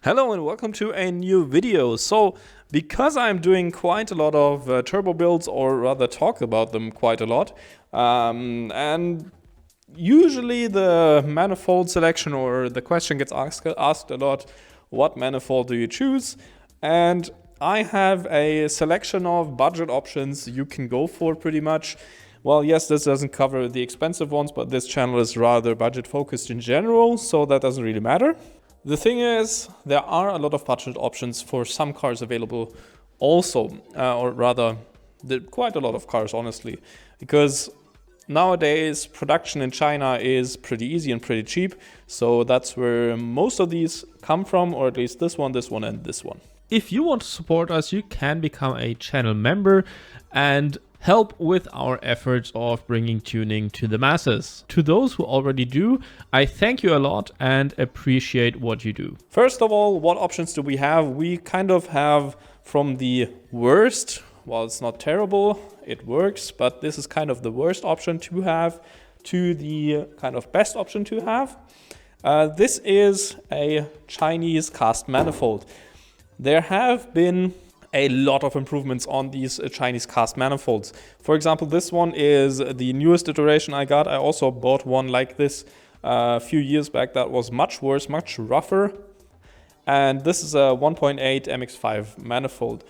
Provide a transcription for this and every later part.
Hello and welcome to a new video. So because I'm doing quite a lot of turbo builds, or rather talk about them quite a lot, and usually the manifold selection or the question gets asked a lot, what manifold do you choose? And I have a selection of budget options you can go for pretty much. Well, yes, this doesn't cover the expensive ones, but this channel is rather budget focused in general, so that doesn't really matter. The thing is, there are a lot of budget options for some cars available also, or rather, quite a lot of cars, honestly, because nowadays production in China is pretty easy and pretty cheap, so that's where most of these come from, or at least this one, and this one. If you want to support us, you can become a channel member and help with our efforts of bringing tuning to the masses. To those who already do, I thank you a lot and appreciate what you do. First of all, what options do we have? We kind of have from the worst, well, it's not terrible, it works, but this is kind of the worst option to have, to the kind of best option to have. This is a Chinese cast manifold. There have been a lot of improvements on these Chinese cast manifolds. For example, this one is the newest iteration I got. I also bought one like this a few years back that was much worse, much rougher. And this is a 1.8 MX5 manifold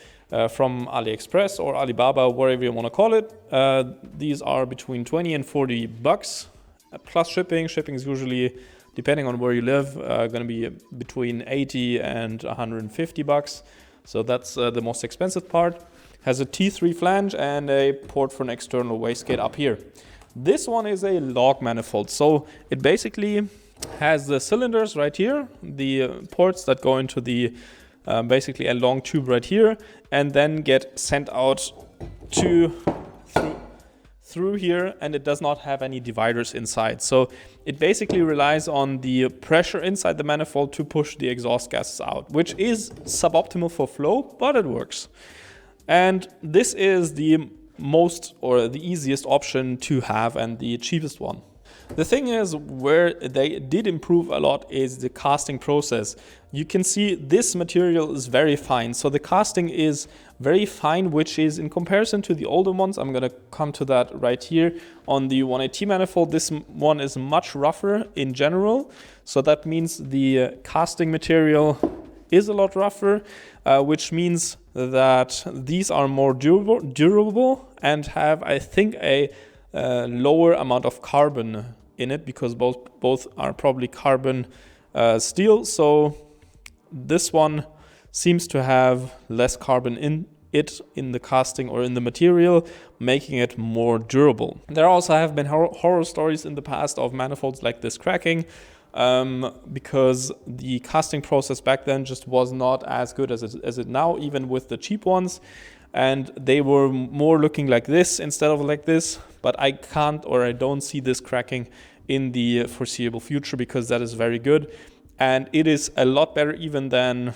from Aliexpress or Alibaba, whatever you want to call it. These are between 20 and 40 bucks plus shipping. Shipping is usually, depending on where you live, going to be between 80 and 150 bucks. So that's the most expensive part. Has a T3 flange and a port for an external wastegate up here. This one is a log manifold. So it basically has the cylinders right here, the ports that go into the basically a long tube right here, and then get sent out through here, and it does not have any dividers inside. So it basically relies on the pressure inside the manifold to push the exhaust gases out, which is suboptimal for flow, but it works. And this is the most or the easiest option to have and the cheapest one. The thing is, where they did improve a lot is the casting process. You can see this material is very fine. So the casting is very fine, which is in comparison to the older ones. I'm going to come to that right here. On the 180 manifold, this one is much rougher in general. So that means the casting material is a lot rougher, which means that these are more durable and have, I think, a lower amount of carbon in it, because both are probably carbon steel. So this one seems to have less carbon in it, in the casting or in the material, making it more durable. There also have been horror stories in the past of manifolds like this cracking, because the casting process back then just was not as good as it now, even with the cheap ones. And they were more looking like this instead of like this, but I can't, or I don't see this cracking in the foreseeable future, because that is very good. And it is a lot better even than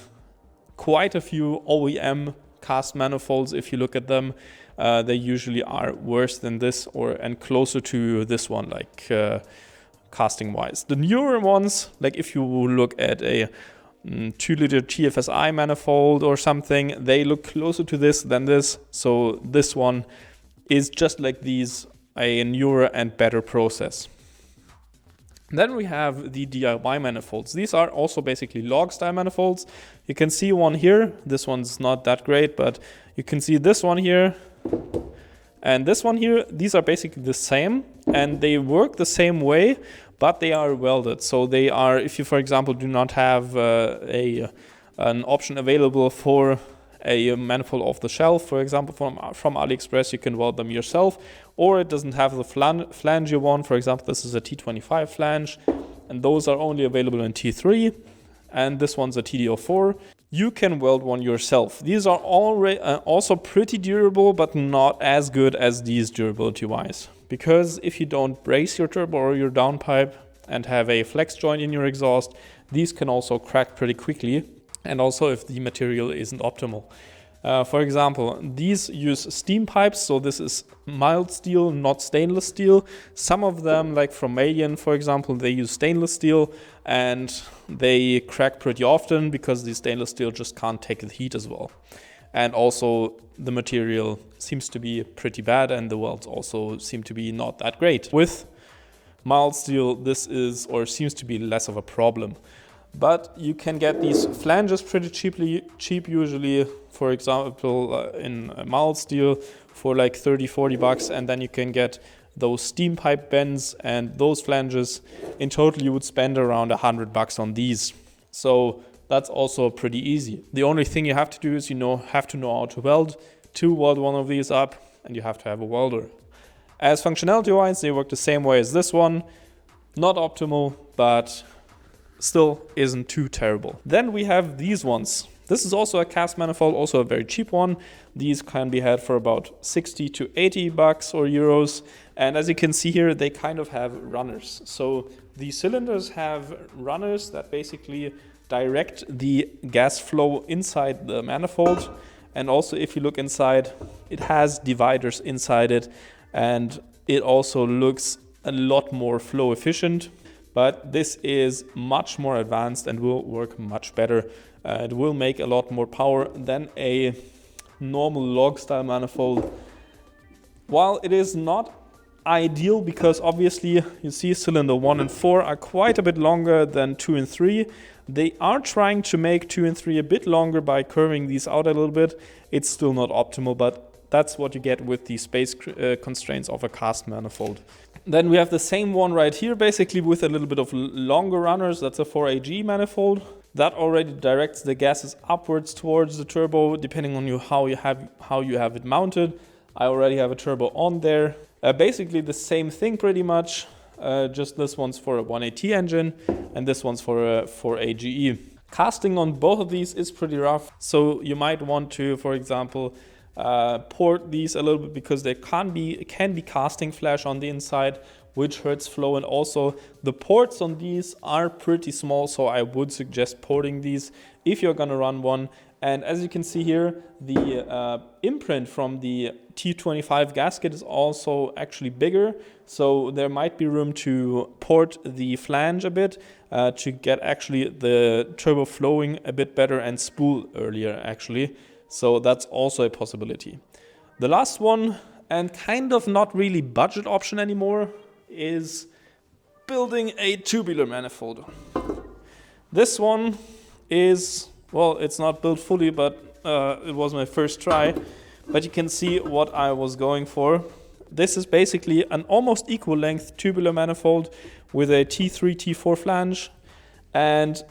quite a few OEM cast manifolds. If you look at them, they usually are worse than this and closer to this one, like casting wise. The newer ones, like if you look at a 2-liter TFSI manifold or something, they look closer to this than this. So this one is just like these, a newer and better process. Then we have the DIY manifolds. These are also basically log style manifolds. You can see one here. This one's not that great, but you can see this one here and this one here. These are basically the same and they work the same way, but they are welded. So they are, if you, for example, do not have an option available for a manifold off the shelf, for example, from AliExpress, you can weld them yourself, or it doesn't have the flange you want. For example, this is a T25 flange, and those are only available in T3, and this one's a TD04. You can weld one yourself. These are already also pretty durable, but not as good as these durability-wise. Because if you don't brace your turbo or your downpipe and have a flex joint in your exhaust, these can also crack pretty quickly. And also if the material isn't optimal. For example, these use steam pipes, so this is mild steel, not stainless steel. Some of them, like from Meike, for example, they use stainless steel and they crack pretty often because the stainless steel just can't take the heat as well. And also the material seems to be pretty bad and the welds also seem to be not that great. With mild steel, this is or seems to be less of a problem. But you can get these flanges pretty cheap usually, for example, in mild steel for like 30-40 bucks, and then you can get those steam pipe bends, and those flanges in total you would spend around 100 bucks on these. So that's also pretty easy. The only thing you have to do is have to know how to weld one of these up, and you have to have a welder. As functionality wise, they work the same way as this one. Not optimal, but still isn't too terrible. Then we have these ones. This is also a cast manifold, also a very cheap one. These can be had for about 60 to 80 bucks or euros. And as you can see here, they kind of have runners. So the cylinders have runners that basically direct the gas flow inside the manifold. And also if you look inside, it has dividers inside it, and it also looks a lot more flow efficient. But this is much more advanced and will work much better. It will make a lot more power than a normal log style manifold. While it is not ideal, because obviously you see cylinder 1 and 4 are quite a bit longer than 2 and 3. They are trying to make 2 and 3 a bit longer by curving these out a little bit. It's still not optimal, but that's what you get with the space constraints of a cast manifold. Then we have the same one right here, basically with a little bit of longer runners. That's a 4AG manifold. That already directs the gases upwards towards the turbo, depending on how you have it mounted. I already have a turbo on there. Basically the same thing pretty much, just this one's for a 180 engine and this one's for a 4AGE. Casting on both of these is pretty rough, so you might want to, for example, port these a little bit, because there can be casting flash on the inside, which hurts flow, and also the ports on these are pretty small, so I would suggest porting these if you're gonna run one. And as you can see here, the imprint from the T25 gasket is also actually bigger, so there might be room to port the flange a bit to get actually the turbo flowing a bit better and spool earlier actually. So that's also a possibility. The last one, and kind of not really budget option anymore, is building a tubular manifold. This one is, well, it's not built fully, but it was my first try. But you can see what I was going for. This is basically an almost equal length tubular manifold with a T3, T4 flange. And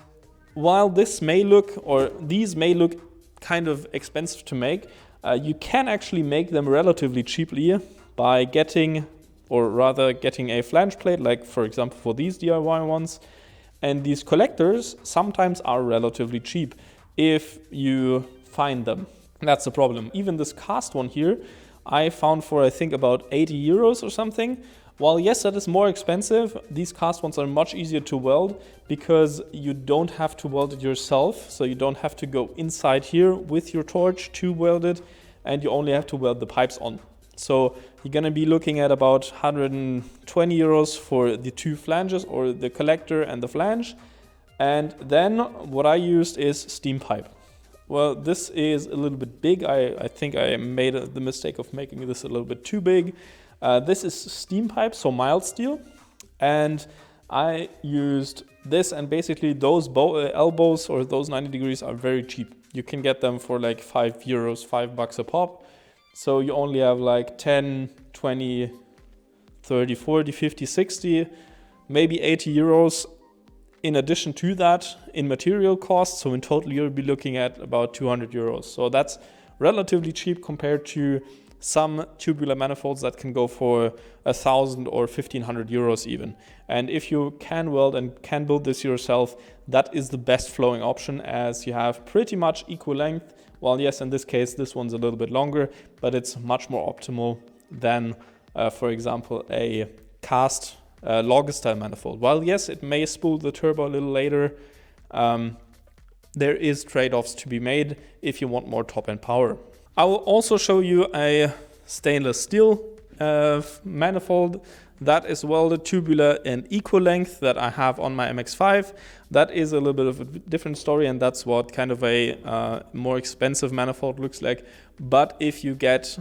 while this may look, or these may look kind of expensive to make, you can actually make them relatively cheaply by getting a flange plate, like for example for these DIY ones. And these collectors sometimes are relatively cheap if you find them. That's the problem. Even this cast one here I found for I think about 80 euros or something. While yes, that is more expensive, these cast ones are much easier to weld because you don't have to weld it yourself. So you don't have to go inside here with your torch to weld it, and you only have to weld the pipes on. So you're gonna be looking at about 120 euros for the two flanges, or the collector and the flange. And then what I used is steam pipe. Well, this is a little bit big. I think I made the mistake of making this a little bit too big. This is steam pipe, so mild steel, and I used this, and basically those elbows or those 90 degrees are very cheap. You can get them for like 5 euros, $5 a pop. So you only have like 10, 20, 30, 40, 50, 60, maybe 80 euros in addition to that in material costs. So in total you'll be looking at about 200 euros. So that's relatively cheap compared to some tubular manifolds that can go for 1,000 or 1,500 euros even. And if you can weld and can build this yourself, that is the best flowing option, as you have pretty much equal length. Well, yes, in this case, this one's a little bit longer, but it's much more optimal than, for example, a cast log style manifold. While yes, it may spool the turbo a little later, there is trade-offs to be made if you want more top-end power. I will also show you a stainless steel manifold that is welded tubular and equal length that I have on my MX5. That is a little bit of a different story, and that's what kind of a more expensive manifold looks like. But if you get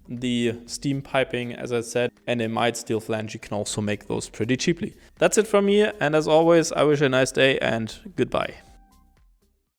the steam piping, as I said, and a mild steel flange, you can also make those pretty cheaply. That's it from me, and as always, I wish you a nice day and goodbye.